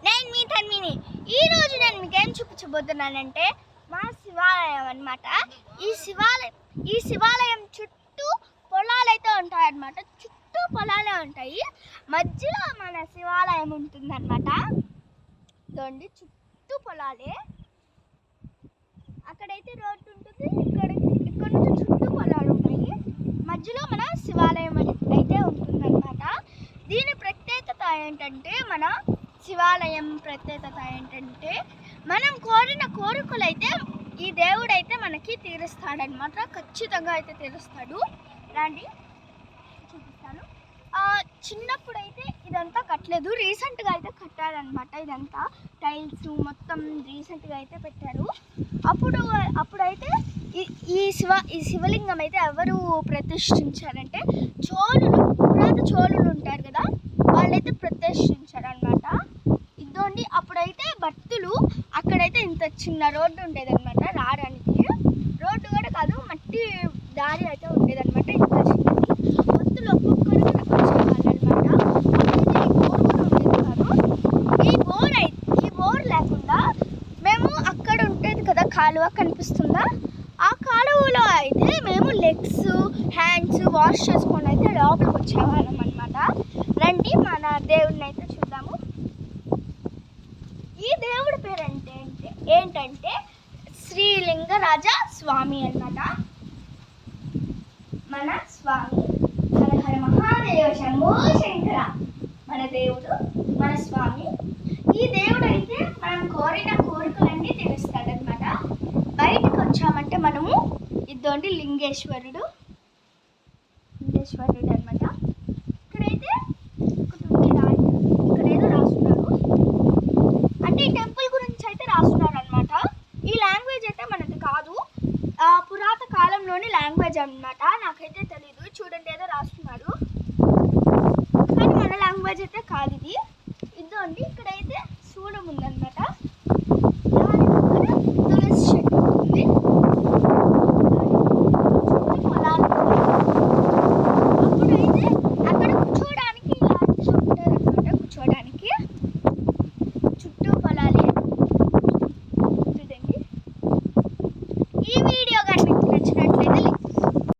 నేను మీ తన్మిని. ఈరోజు నేను మీకేం చూపించబోతున్నానంటే మా శివాలయం అన్నమాట. ఈ శివాలయం చుట్టూ పొలాలు అయితే ఉంటాయన్నమాట. చుట్టూ పొలాలే ఉంటాయి, మధ్యలో మన శివాలయం ఉంటుందన్నమాట. చూడండి, చుట్టూ పొలాలే. అక్కడైతే రోడ్డు ఉంటుంది, ఇక్కడ నుంచి చుట్టూ పొలాలు ఉంటాయి, మధ్యలో మన శివాలయం అయితే ఉంటుందన్నమాట. దీని ప్రత్యేకత ఏంటంటే, మన శివాలయం ప్రత్యేకత ఏంటంటే మనం కోరిన కోరికలైతే ఈ దేవుడైతే మనకి తీరుస్తాడనమాట. ఖచ్చితంగా అయితే తీరుస్తాడు. రండి చూపిస్తాను. చిన్నప్పుడైతే ఇదంతా కట్టలేదు, రీసెంట్గా అయితే కట్టారనమాట. ఇదంతా టైల్స్ మొత్తం రీసెంట్గా అయితే పెట్టారు. అప్పుడైతే ఈ శివలింగం అయితే ఎవరు ప్రతిష్ఠించారంటే పురాత చోళులు ఉంటారు కదా, వాళ్ళైతే ప్రతిష్ఠించారనమాట. ఇదోండి, అప్పుడైతే భక్తులు అక్కడైతే ఇంత చిన్న రోడ్డు ఉండేదన్నమాట. రావడానికి రోడ్డు కూడా కాదు, మట్టి దారి అయితే ఉండేదన్నమాట. ఇంత చిన్నది. భక్తులు ఒక్కొక్కరు వచ్చేవాళ్ళనమాట. ఈ బోర్ లేకుండా మేము అక్కడ ఉండేది కదా కాలువ కనిపిస్తుందా, ఆ కాలువలో అయితే మేము లెగ్స్ హ్యాండ్స్ వాష్ చేసుకొని అయితే లోపలికి వచ్చేవాళ్ళం అనమాట. రండి మన దేవుడిని అయితే చూద్దాము. ఈ దేవుడి పేరు ఏంటంటే శ్రీలింగరాజ స్వామి అన్నమాట. మన స్వామి హర హర మహాదేవ శంభో శంకర. మన దేవుడు మన స్వామి. ఈ దేవుడు అయితే మనం కోరిన కోరికలన్నీ తీరుస్తాడనమాట. బయటకు వచ్చామంటే మనము ఇదోండి లింగేశ్వరుడు అనమాట. ఇక్కడైతే ఇక్కడేదో రాస్తున్నారు, అంటే ఈ టెంపుల్ గురించి అయితే రాస్తున్నారు అనమాట. ఈ లాంగ్వేజ్ అయితే మనది కాదు, పురాత కాలంలోని లాంగ్వేజ్ అనమాట. నాకైతే తెలీదు. చూడండి, ఏదో రాస్తున్నారు, కానీ మన లాంగ్వేజ్ అయితే కాదు ఇది. ఇదోండి, ఇక్కడైతే శూలం ఉందన్నమాట.